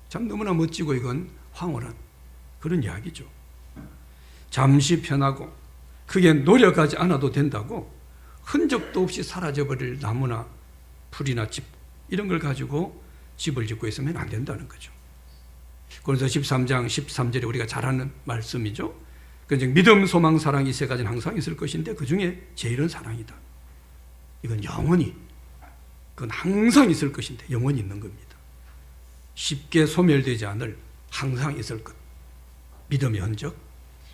참 너무나 멋지고 이건 황홀한 그런 이야기죠. 잠시 편하고 크게 노력하지 않아도 된다고 흔적도 없이 사라져버릴 나무나 풀이나 집, 이런 걸 가지고 집을 짓고 있으면 안 된다는 거죠. 그래서 13장 13절에 우리가 잘 아는 말씀이죠. 그러니까 믿음, 소망, 사랑 이 세 가지는 항상 있을 것인데 그 중에 제일은 사랑이다. 이건 영원히, 그건 항상 있을 것인데 영원히 있는 겁니다. 쉽게 소멸되지 않을, 항상 있을 것. 믿음의 흔적,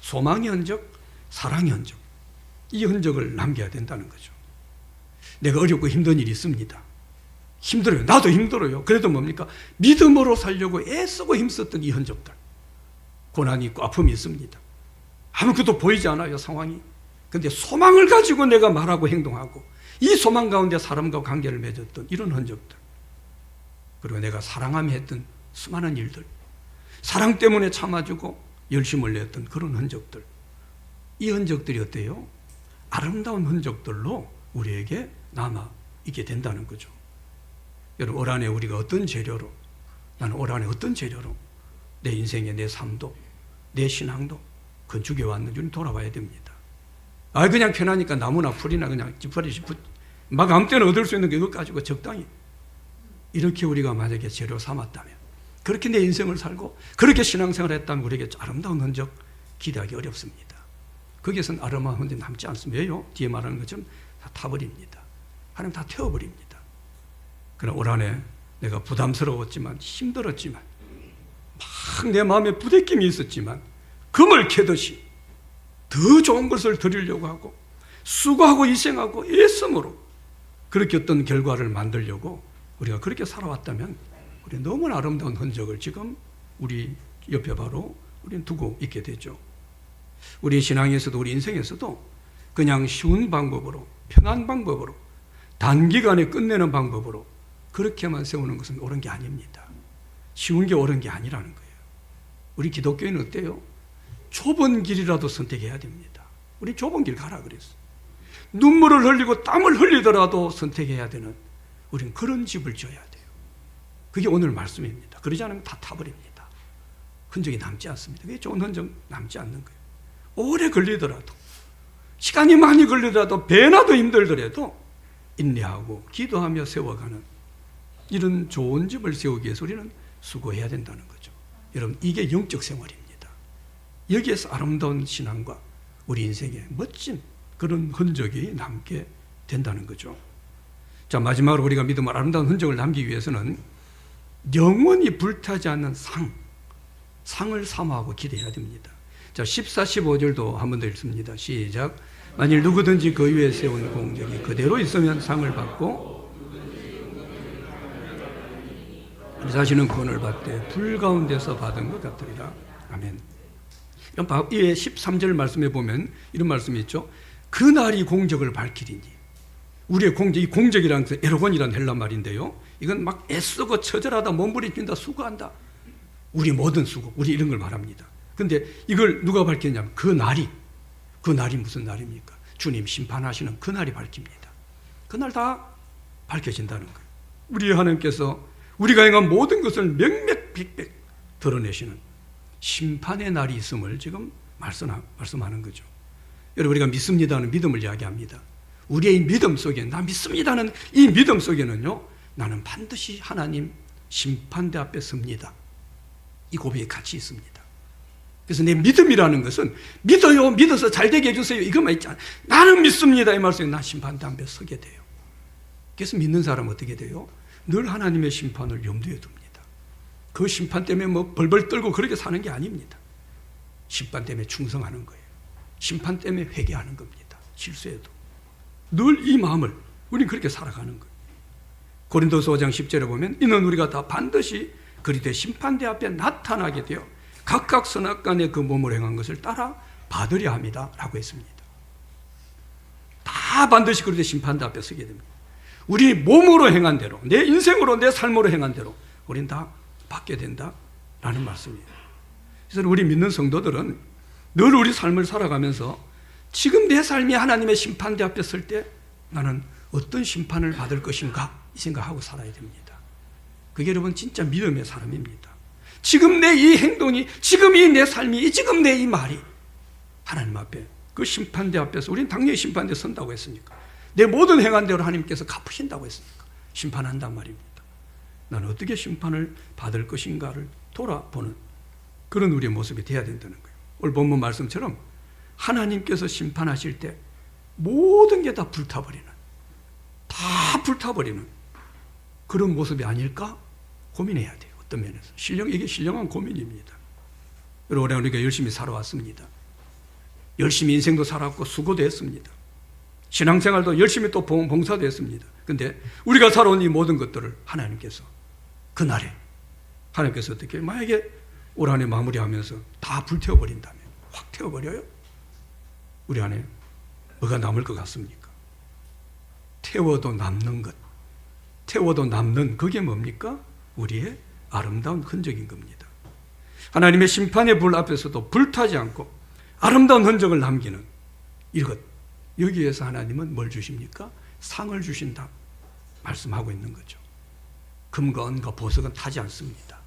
소망의 흔적, 사랑의 흔적, 이 흔적을 남겨야 된다는 거죠. 내가 어렵고 힘든 일이 있습니다. 힘들어요. 나도 힘들어요. 그래도 뭡니까? 믿음으로 살려고 애쓰고 힘썼던 이 흔적들. 고난이 있고 아픔이 있습니다. 아무것도 보이지 않아요, 상황이. 근데 소망을 가지고 내가 말하고 행동하고 이 소망 가운데 사람과 관계를 맺었던 이런 흔적들. 그리고 내가 사랑하며 했던 수많은 일들. 사랑 때문에 참아주고 열심을 냈던 그런 흔적들. 이 흔적들이 어때요? 아름다운 흔적들로 우리에게 남아있게 된다는 거죠. 여러분, 올 한해 우리가 어떤 재료로, 나는 올 한해 어떤 재료로 내 인생의 내 삶도, 내 신앙도 건축해 왔는지는 돌아봐야 됩니다. 그냥 편하니까 나무나 풀이나 그냥 집버리시 막 아무 때나 얻을 수 있는 게 이것 가지고 적당히 이렇게 우리가 만약에 재료 삼았다면, 그렇게 내 인생을 살고 그렇게 신앙생활을 했다면 우리에게 아름다운 흔적 기대하기 어렵습니다. 거기에서는 아름다운 흔적 남지 않습니다. 왜요? 뒤에 말하는 것처럼 다 타버립니다. 하나님 다 태워버립니다. 그러나 올 한해 내가 부담스러웠지만 힘들었지만 막 내 마음에 부대낌이 있었지만 금을 캐듯이 더 좋은 것을 드리려고 하고 수고하고 희생하고 애씀으로 그렇게 어떤 결과를 만들려고 우리가 그렇게 살아왔다면 우리 너무나 아름다운 흔적을 지금 우리 옆에 바로 우리는 두고 있게 되죠. 우리 신앙에서도 우리 인생에서도 그냥 쉬운 방법으로, 편한 방법으로, 단기간에 끝내는 방법으로 그렇게만 세우는 것은 옳은 게 아닙니다. 쉬운 게 옳은 게 아니라는 거예요. 우리 기독교인은 어때요? 좁은 길이라도 선택해야 됩니다. 우리 좁은 길 가라 그랬어. 눈물을 흘리고 땀을 흘리더라도 선택해야 되는, 우리는 그런 집을 지어야 돼요. 그게 오늘 말씀입니다. 그러지 않으면 다 타버립니다. 흔적이 남지 않습니다. 그게 좋은 흔적 남지 않는 거예요. 오래 걸리더라도, 시간이 많이 걸리더라도, 배나도 힘들더라도 인내하고 기도하며 세워가는 이런 좋은 집을 세우기 위해서 우리는 수고해야 된다는 거죠. 여러분, 이게 영적 생활입니다. 여기에서 아름다운 신앙과 우리 인생에 멋진 그런 흔적이 남게 된다는 거죠. 자, 마지막으로 우리가 믿음의 아름다운 흔적을 남기기 위해서는 영원히 불타지 않는 상을 사모하고 기대해야 됩니다. 자, 14, 15절도 한 번 더 읽습니다. 시작. 만일 누구든지 그 위에 세운 공적이 그대로 있으면 상을 받고 자신은 구원을 받되 불 가운데서 받은 것 같으리라. 아멘. 이에 13절 말씀에 보면 이런 말씀이 있죠. 그날이 공적을 밝히리니. 우리의 공적, 이 공적이라는 것은 에로곤이라는 헬라 말인데요. 이건 막 애쓰고 처절하다, 몸부림친다, 수고한다. 우리 모든 수고, 우리 이런 걸 말합니다. 근데 이걸 누가 밝혔냐면 그 날이 무슨 날입니까? 주님 심판하시는 그날이 밝힙니다. 그날 다 밝혀진다는 거예요. 우리 하나님께서 우리가 행한 모든 것을 명명백백 드러내시는 심판의 날이 있음을 지금 말씀하는 거죠. 여러분, 우리가 믿습니다는 믿음을 이야기합니다. 우리의 믿음 속에, 나 믿습니다는 이 믿음 속에는요, 나는 반드시 하나님 심판대 앞에 섭니다. 이 고백이 같이 있습니다. 그래서 내 믿음이라는 것은 믿어요, 믿어서 잘 되게 해주세요, 이것만 있지 않아요. 나는 믿습니다 이 말 속에 나 심판대 앞에 서게 돼요. 그래서 믿는 사람은 어떻게 돼요? 늘 하나님의 심판을 염두에 둡니다. 그 심판 때문에 뭐 벌벌 떨고 그렇게 사는 게 아닙니다. 심판 때문에 충성하는 거예요. 심판 때문에 회개하는 겁니다. 실수해도 늘 이 마음을, 우리는 그렇게 살아가는 거예요. 고린도서 5장 10절에 보면 이는 우리가 다 반드시 그리스도의 심판대 앞에 나타나게 되어 각각 선악간에 그 몸으로 행한 것을 따라 받으려 합니다 라고 했습니다. 다 반드시 그리스도의 심판대 앞에 서게 됩니다. 우리 몸으로 행한 대로, 내 인생으로, 내 삶으로 행한 대로 우리는 다 받게 된다라는 말씀이에요. 그래서 우리 믿는 성도들은 늘 우리 삶을 살아가면서 지금 내 삶이 하나님의 심판대 앞에 설 때 나는 어떤 심판을 받을 것인가 이 생각하고 살아야 됩니다. 그게 여러분 진짜 믿음의 사람입니다. 지금 내 이 행동이, 지금 이 내 삶이, 지금 내 이 말이 하나님 앞에, 그 심판대 앞에서, 우리는 당연히 심판대에 선다고 했으니까, 내 모든 행한 대로 하나님께서 갚으신다고 했으니까 심판한단 말입니다. 나는 어떻게 심판을 받을 것인가를 돌아보는 그런 우리의 모습이 되어야 된다는 거예요. 오늘 본문 말씀처럼 하나님께서 심판하실 때 모든 게 다 불타버리는, 다 불타버리는 그런 모습이 아닐까 고민해야 돼요. 어떤 면에서. 이게 신령한 고민입니다. 여러분, 우리가 열심히 살아왔습니다. 열심히 인생도 살았고 수고도 했습니다. 신앙생활도 열심히 또 봉사도 했습니다. 근데 우리가 살아온 이 모든 것들을 하나님께서 그날에 하나님께서 어떻게, 만약에 올 한해 마무리하면서 다 불태워버린다면, 확 태워버려요? 우리 안에 뭐가 남을 것 같습니까? 태워도 남는 것, 태워도 남는 그게 뭡니까? 우리의 아름다운 흔적인 겁니다. 하나님의 심판의 불 앞에서도 불타지 않고 아름다운 흔적을 남기는 이것, 여기에서 하나님은 뭘 주십니까? 상을 주신다 말씀하고 있는 거죠. 금과 은과 보석은 타지 않습니다.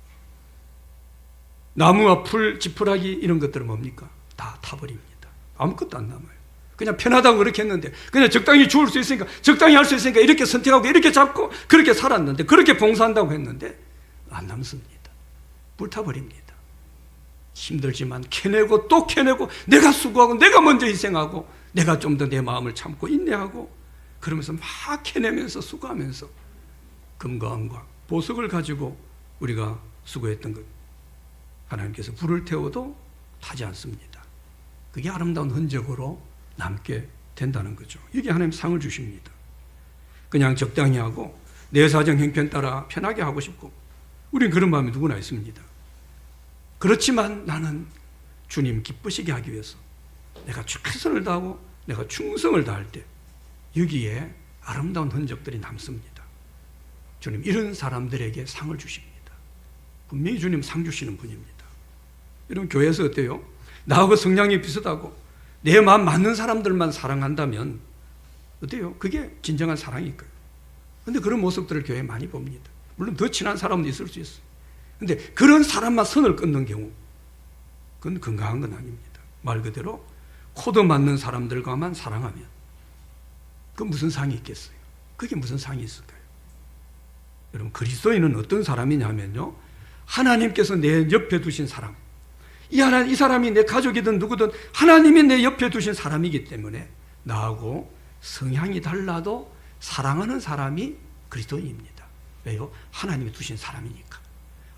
나무와 풀, 지푸라기 이런 것들은 뭡니까? 다 타버립니다. 아무것도 안 남아요. 그냥 편하다고 그렇게 했는데, 그냥 적당히 죽을 수 있으니까, 적당히 할 수 있으니까 이렇게 선택하고 이렇게 잡고 그렇게 살았는데, 그렇게 봉사한다고 했는데 안 남습니다. 불타버립니다. 힘들지만 캐내고 또 캐내고, 내가 수고하고 내가 먼저 희생하고 내가 좀 더 내 마음을 참고 인내하고 그러면서 막 캐내면서 수고하면서 금과 은과 보석을 가지고 우리가 수고했던 것, 하나님께서 불을 태워도 타지 않습니다. 그게 아름다운 흔적으로 남게 된다는 거죠. 이게 하나님 상을 주십니다. 그냥 적당히 하고 내 사정 형편 따라 편하게 하고 싶고, 우리는 그런 마음이 누구나 있습니다. 그렇지만 나는 주님 기쁘시게 하기 위해서 내가 최선을 다하고 내가 충성을 다할 때 여기에 아름다운 흔적들이 남습니다. 주님 이런 사람들에게 상을 주십니다. 분명히 주님 상 주시는 분입니다. 여러분, 교회에서 어때요? 나하고 성향이 비슷하고 내 마음 맞는 사람들만 사랑한다면 어때요? 그게 진정한 사랑일 거예요. 그런데 그런 모습들을 교회에 많이 봅니다. 물론 더 친한 사람도 있을 수 있어요. 그런데 그런 사람만 선을 끊는 경우, 그건 건강한 건 아닙니다. 말 그대로 코드 맞는 사람들과만 사랑하면 그 무슨 상이 있겠어요? 그게 무슨 상이 있을까요? 여러분, 그리스도인은 어떤 사람이냐면요, 하나님께서 내 옆에 두신 사람, 이 사람이 내 가족이든 누구든 하나님이 내 옆에 두신 사람이기 때문에 나하고 성향이 달라도 사랑하는 사람이 그리스도인입니다. 왜요? 하나님이 두신 사람이니까.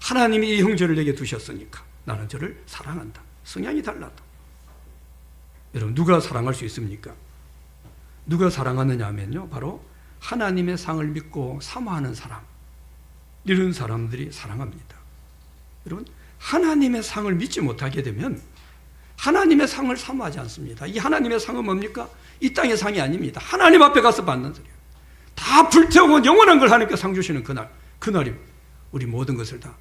하나님이 이 형제를 내게 두셨으니까 나는 저를 사랑한다. 성향이 달라도. 여러분, 누가 사랑할 수 있습니까? 누가 사랑하느냐 하면요, 바로 하나님의 상을 믿고 사모하는 사람, 이런 사람들이 사랑합니다. 여러분, 하나님의 상을 믿지 못하게 되면 하나님의 상을 사모하지 않습니다. 이 하나님의 상은 뭡니까? 이 땅의 상이 아닙니다. 하나님 앞에 가서 받는 소리예요. 다 불태우고 영원한 걸 하나님께 상 주시는 그날이 우리 모든 것을 다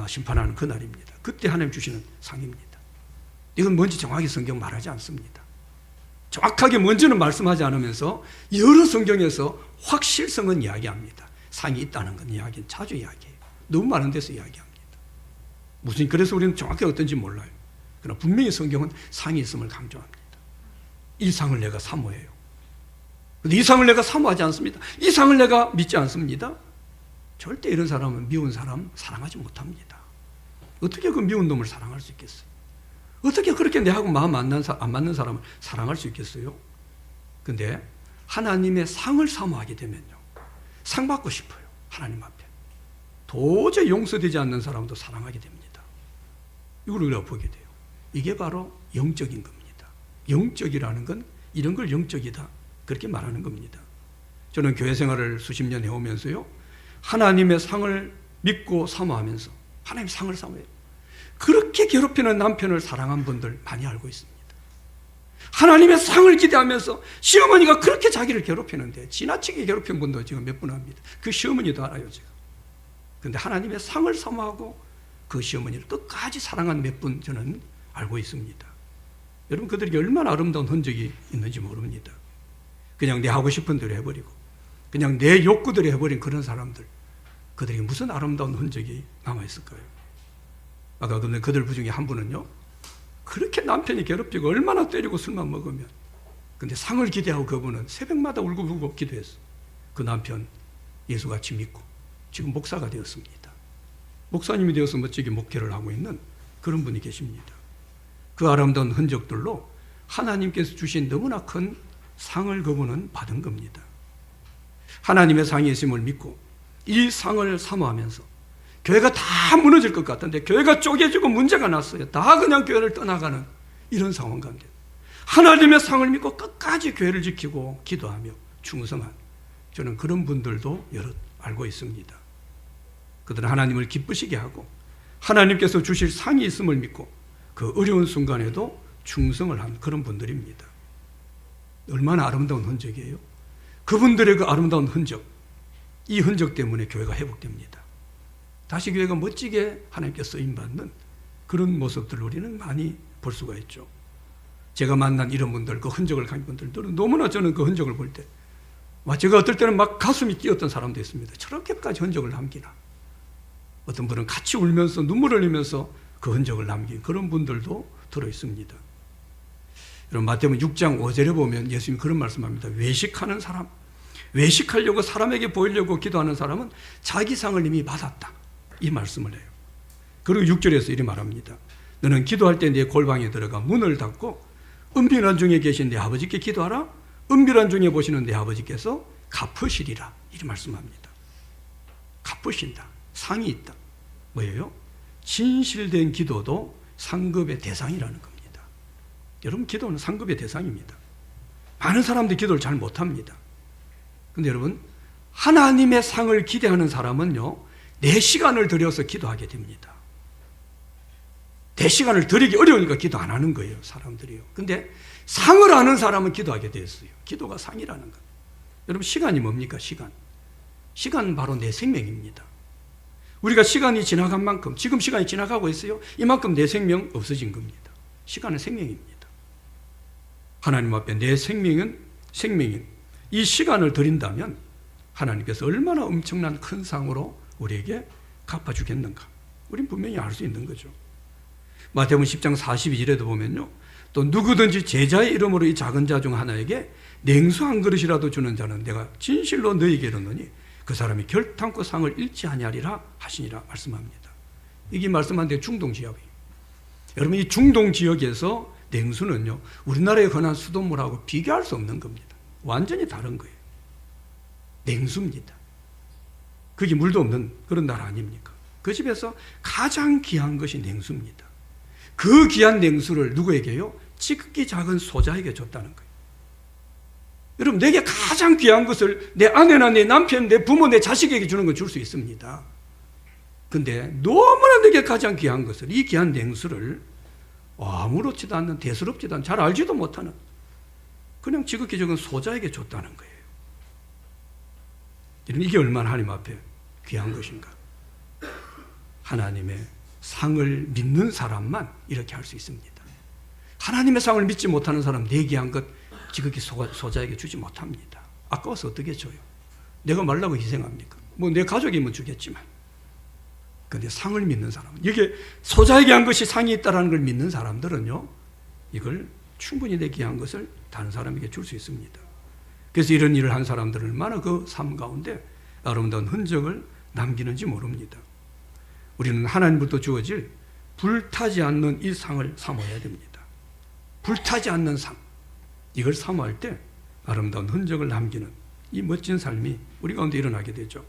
심판하는 그날입니다. 그때 하나님 주시는 상입니다. 이건 뭔지 정확히 성경 말하지 않습니다. 정확하게 먼저는 말씀하지 않으면서 여러 성경에서 확실성은 이야기합니다. 상이 있다는 건 이야기는 자주 이야기해요. 너무 많은 데서 이야기합니다. 무슨 그래서 우리는 정확히 어떤지 몰라요. 그러나 분명히 성경은 상이 있음을 강조합니다. 이 상을 내가 사모해요. 근데 이 상을 내가 사모하지 않습니다. 이 상을 내가 믿지 않습니다. 절대 이런 사람은 미운 사람 사랑하지 못합니다. 어떻게 그 미운 놈을 사랑할 수 있겠어요? 어떻게 그렇게 내하고 마음 안 맞는 사람을 사랑할 수 있겠어요? 근데 하나님의 상을 사모하게 되면요, 상 받고 싶어요. 하나님 앞에 도저히 용서되지 않는 사람도 사랑하게 됩니다. 이걸 우리가 보게 돼요. 이게 바로 영적인 겁니다. 영적이라는 건 이런 걸 영적이다 그렇게 말하는 겁니다. 저는 교회 생활을 수십 년 해오면서요, 하나님의 상을 믿고 사모하면서 하나님의 상을 사모해요. 그렇게 괴롭히는 남편을 사랑한 분들 많이 알고 있습니다. 하나님의 상을 기대하면서 시어머니가 그렇게 자기를 괴롭히는데 지나치게 괴롭힌 분도 지금 몇 분 합니다. 그 시어머니도 알아요, 제가. 그런데 하나님의 상을 사모하고 그 시어머니를 끝까지 사랑한 몇 분 저는 알고 있습니다. 여러분, 그들에게 얼마나 아름다운 흔적이 있는지 모릅니다. 그냥 내 하고 싶은 대로 해버리고 그냥 내 욕구대로 해버린 그런 사람들, 그들에게 무슨 아름다운 흔적이 남아있을까요? 아까 근데 그들 중에 한 분은요, 그렇게 남편이 괴롭히고 얼마나 때리고 술만 먹으면, 근데 상을 기대하고 그분은 새벽마다 울고불고 기도했어. 그 남편 예수같이 믿고 지금 목사가 되었습니다. 목사님이 되어서 멋지게 목회를 하고 있는 그런 분이 계십니다. 그 아름다운 흔적들로 하나님께서 주신 너무나 큰 상을 그분은 받은 겁니다. 하나님의 상이 있음을 믿고 이 상을 사모하면서 교회가 다 무너질 것 같은데 교회가 쪼개지고 문제가 났어요. 다 그냥 교회를 떠나가는 이런 상황 가운데 하나님의 상을 믿고 끝까지 교회를 지키고 기도하며 충성한, 저는 그런 분들도 여럿 알고 있습니다. 그들은 하나님을 기쁘시게 하고 하나님께서 주실 상이 있음을 믿고 그 어려운 순간에도 충성을 한 그런 분들입니다. 얼마나 아름다운 흔적이에요. 그분들의 그 아름다운 흔적, 이 흔적 때문에 교회가 회복됩니다. 다시 교회가 멋지게 하나님께 쓰임받는 그런 모습들을 우리는 많이 볼 수가 있죠. 제가 만난 이런 분들, 그 흔적을 가진 분들은 너무나 저는 그 흔적을 볼 때 제가 어떨 때는 막 가슴이 뛰었던 사람도 있습니다. 저렇게까지 흔적을 남기나. 어떤 분은 같이 울면서 눈물을 흘리면서 그 흔적을 남긴 그런 분들도 들어있습니다. 여러분, 마태복음 6장 5절에 보면 예수님이 그런 말씀합니다. 외식하는 사람, 외식하려고 사람에게 보이려고 기도하는 사람은 자기 상을 이미 받았다, 이 말씀을 해요. 그리고 6절에서 이렇게 말합니다. 너는 기도할 때 내 골방에 들어가 문을 닫고 은밀한 중에 계신 내 아버지께 기도하라. 은밀한 중에 보시는 내 아버지께서 갚으시리라, 이렇게 말씀합니다. 갚으신다, 상이 있다. 뭐예요? 진실된 기도도 상급의 대상이라는 겁니다. 여러분, 기도는 상급의 대상입니다. 많은 사람들이 기도를 잘 못합니다. 근데 여러분, 하나님의 상을 기대하는 사람은요, 내 시간을 들여서 기도하게 됩니다. 내 시간을 들이기 어려우니까 기도 안 하는 거예요, 사람들이요. 근데 상을 아는 사람은 기도하게 되었어요. 기도가 상이라는 것. 여러분, 시간이 뭡니까? 시간은 바로 내 생명입니다. 우리가 시간이 지나간 만큼, 지금 시간이 지나가고 있어요. 이만큼 내 생명 없어진 겁니다. 시간은 생명입니다. 하나님 앞에 내 생명은 생명인 이 시간을 드린다면 하나님께서 얼마나 엄청난 큰 상으로 우리에게 갚아주겠는가, 우린 분명히 알 수 있는 거죠. 마태복음 10장 42절에도 보면요, 또 누구든지 제자의 이름으로 이 작은 자 중 하나에게 냉수 한 그릇이라도 주는 자는 내가 진실로 너희에게 이르노니 그 사람이 결탄코 상을 잃지 아니하리라 하시니라 말씀합니다. 이게 말씀한 데 중동지역이에요. 여러분, 이 중동지역에서 냉수는요, 우리나라에 흔한 수돗물하고 비교할 수 없는 겁니다. 완전히 다른 거예요. 냉수입니다. 거기 물도 없는 그런 나라 아닙니까? 그 집에서 가장 귀한 것이 냉수입니다. 그 귀한 냉수를 누구에게요? 지극히 작은 소자에게 줬다는 거예요. 여러분, 내게 가장 귀한 것을 내 아내나 내 남편, 내 부모, 내 자식에게 주는 건 줄 수 있습니다. 근데 너무나 내게 가장 귀한 것을, 이 귀한 냉수를 아무렇지도 않는, 대수롭지도 않은, 잘 알지도 못하는 그냥 지극히 적은 소자에게 줬다는 거예요. 이게 얼마나 하나님 앞에 귀한 것인가. 하나님의 상을 믿는 사람만 이렇게 할 수 있습니다. 하나님의 상을 믿지 못하는 사람, 내 귀한 것 지극히 소자에게 주지 못합니다. 아까워서 어떻게 줘요? 내가 말라고 희생합니까? 뭐 내 가족이면 주겠지만. 근데 상을 믿는 사람, 이게 소자에게 한 것이 상이 있다는 걸 믿는 사람들은요, 이걸 충분히 내 귀한 것을 다른 사람에게 줄 수 있습니다. 그래서 이런 일을 한 사람들은 얼마나 그 삶 가운데 아름다운 흔적을 남기는지 모릅니다. 우리는 하나님부터 주어질 불타지 않는 이 상을 사모해야 됩니다. 불타지 않는 상, 이걸 사모할 때 아름다운 흔적을 남기는 이 멋진 삶이 우리 가운데 일어나게 되죠.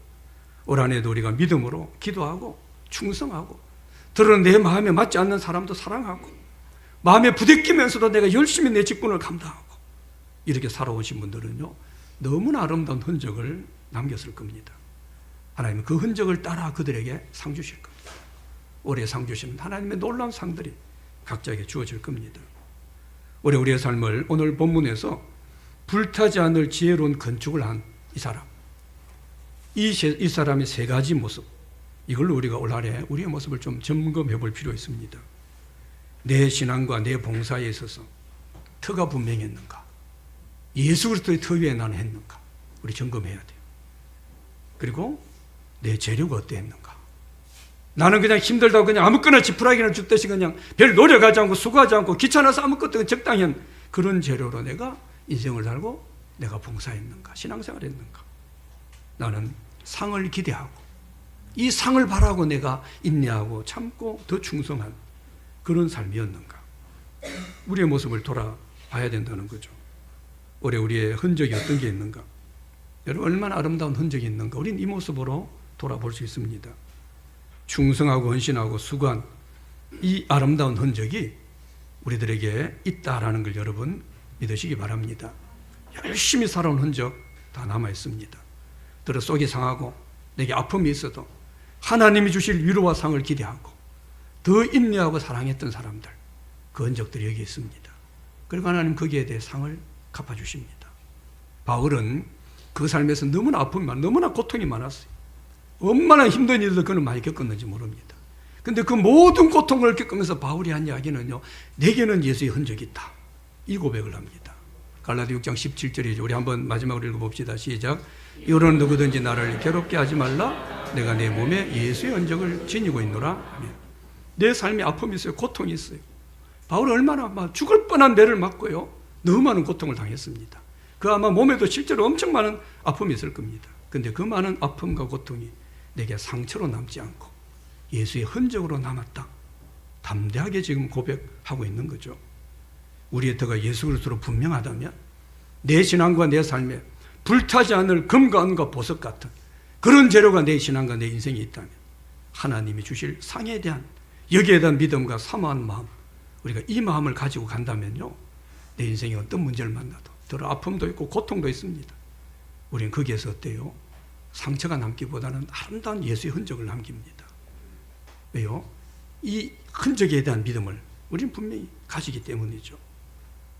올 한 해도 우리가 믿음으로 기도하고 충성하고, 들어 내 마음에 맞지 않는 사람도 사랑하고, 마음에 부대끼면서도 내가 열심히 내 직분을 감당하고, 이렇게 살아오신 분들은요, 너무나 아름다운 흔적을 남겼을 겁니다. 하나님은 그 흔적을 따라 그들에게 상 주실 겁니다. 올해 상 주시는 하나님의 놀라운 상들이 각자에게 주어질 겁니다. 올해 우리의 삶을 오늘 본문에서 불타지 않을 지혜로운 건축을 한 이 사람, 이 사람의 세 가지 모습, 이걸로 우리가 올 한해 우리의 모습을 좀 점검해 볼 필요가 있습니다. 내 신앙과 내 봉사에 있어서 터가 분명했는가? 예수 그리스도의 터 위에 나는 했는가? 우리 점검해야 돼요. 그리고 내 재료가 어땠는가? 나는 그냥 힘들다고 그냥 아무거나 지푸라기나 줍듯이 그냥 별 노력하지 않고 수고하지 않고 귀찮아서 아무것도 적당히 한 그런 재료로 내가 인생을 살고 내가 봉사했는가? 신앙생활 했는가? 나는 상을 기대하고 이 상을 바라고 내가 인내하고 참고 더 충성한 그런 삶이었는가? 우리의 모습을 돌아봐야 된다는 거죠. 올해 우리의 흔적이 어떤 게 있는가? 여러분, 얼마나 아름다운 흔적이 있는가? 우리는 이 모습으로 돌아볼 수 있습니다. 충성하고 헌신하고 수고한 이 아름다운 흔적이 우리들에게 있다라는 걸 여러분 믿으시기 바랍니다. 열심히 살아온 흔적 다 남아 있습니다. 들어 속이 상하고 내게 아픔이 있어도 하나님이 주실 위로와 상을 기대하고 더 인내하고 사랑했던 사람들, 그 흔적들이 여기 있습니다. 그리고 하나님 거기에 대해 상을 갚아주십니다. 바울은 그 삶에서 너무나 아픔이 많았어요. 너무나 고통이 많았어요. 얼마나 힘든 일도 그는 많이 겪었는지 모릅니다. 근데 그 모든 고통을 겪으면서 바울이 한 이야기는요, 내게는 예수의 흔적이 있다, 이 고백을 합니다. 갈라디 6장 17절이죠. 우리 한번 마지막으로 읽어봅시다. 시작. 이런 누구든지 나를 괴롭게 하지 말라. 내가 내 몸에 예수의 흔적을 지니고 있노라. 내 삶에 아픔이 있어요. 고통이 있어요. 바울은 얼마나 막 죽을 뻔한 매를 맞고요, 너무 많은 고통을 당했습니다. 그 아마 몸에도 실제로 엄청 많은 아픔이 있을 겁니다. 근데 그 많은 아픔과 고통이 내게 상처로 남지 않고 예수의 흔적으로 남았다, 담대하게 지금 고백하고 있는 거죠. 우리의 터가 예수 그리스도로 분명하다면 내 신앙과 내 삶에 불타지 않을 금과 은과 보석 같은 그런 재료가 내 신앙과 내 인생에 있다면 하나님이 주실 상에 대한, 여기에 대한 믿음과 사모하는 마음, 우리가 이 마음을 가지고 간다면요, 내 인생에 어떤 문제를 만나도 들어 아픔도 있고 고통도 있습니다. 우리는 거기에서 어때요? 상처가 남기보다는 아름다운 예수의 흔적을 남깁니다. 왜요? 이 흔적에 대한 믿음을 우리는 분명히 가지기 때문이죠.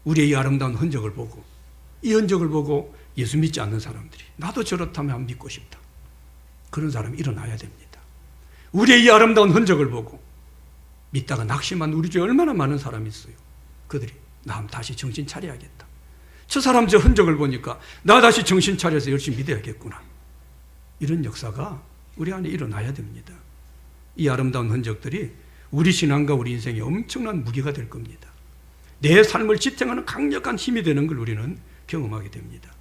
우리의 이 아름다운 흔적을 보고, 이 흔적을 보고 예수 믿지 않는 사람들이 나도 저렇다면 한번 믿고 싶다, 그런 사람이 일어나야 됩니다. 우리의 이 아름다운 흔적을 보고 믿다가 낙심한 우리 중에 얼마나 많은 사람이 있어요. 그들이 나 한번 다시 정신 차려야겠다, 저 사람 저 흔적을 보니까 나 다시 정신 차려서 열심히 믿어야겠구나, 이런 역사가 우리 안에 일어나야 됩니다. 이 아름다운 흔적들이 우리 신앙과 우리 인생에 엄청난 무기가 될 겁니다. 내 삶을 지탱하는 강력한 힘이 되는 걸 우리는 경험하게 됩니다.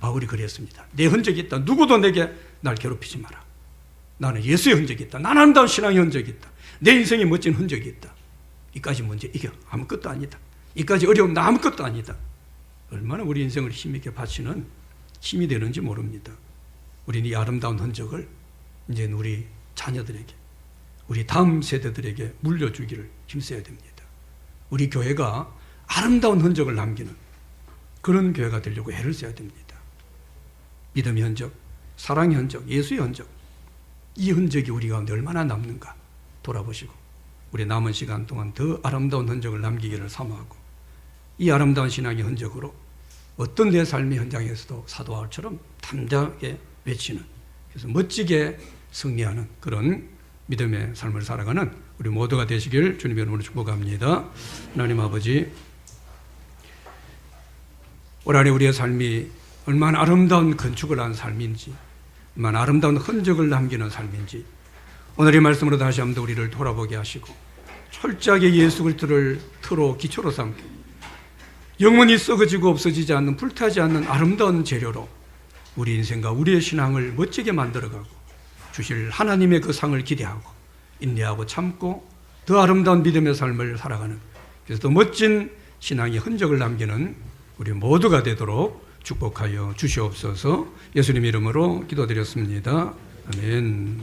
바울이 그랬습니다. 내 흔적이 있다. 누구도 내게 날 괴롭히지 마라. 나는 예수의 흔적이 있다. 나는 아름다운 신앙의 흔적이 있다. 내 인생에 멋진 흔적이 있다. 이까지 문제 이겨 아무것도 아니다. 이까지 어려움 나 아무것도 아니다. 얼마나 우리 인생을 힘있게 바치는 힘이 되는지 모릅니다. 우리는 이 아름다운 흔적을 이제 우리 자녀들에게, 우리 다음 세대들에게 물려주기를 힘써야 됩니다. 우리 교회가 아름다운 흔적을 남기는 그런 교회가 되려고 애를 써야 됩니다. 믿음의 흔적, 사랑의 흔적, 예수의 흔적, 이 흔적이 우리 가운데 얼마나 남는가 돌아보시고 우리 남은 시간 동안 더 아름다운 흔적을 남기기를 사모하고, 이 아름다운 신앙의 흔적으로 어떤 내 삶의 현장에서도 사도 바울처럼 담대하게 외치는, 그래서 멋지게 승리하는 그런 믿음의 삶을 살아가는 우리 모두가 되시길 주님의 이름으로 축복합니다. 하나님 아버지, 올 한해 우리의 삶이 얼마나 아름다운 건축을 한 삶인지, 얼마나 아름다운 흔적을 남기는 삶인지 오늘의 말씀으로 다시 한번 우리를 돌아보게 하시고 철저하게 예수 그리스도를 틀어 기초로 삼고 영원히 썩어지고 없어지지 않는 불타지 않는 아름다운 재료로 우리 인생과 우리의 신앙을 멋지게 만들어가고 주실 하나님의 그 상을 기대하고 인내하고 참고 더 아름다운 믿음의 삶을 살아가는, 그래서 더 멋진 신앙의 흔적을 남기는 우리 모두가 되도록 축복하여 주시옵소서. 예수님 이름으로 기도드렸습니다. 아멘.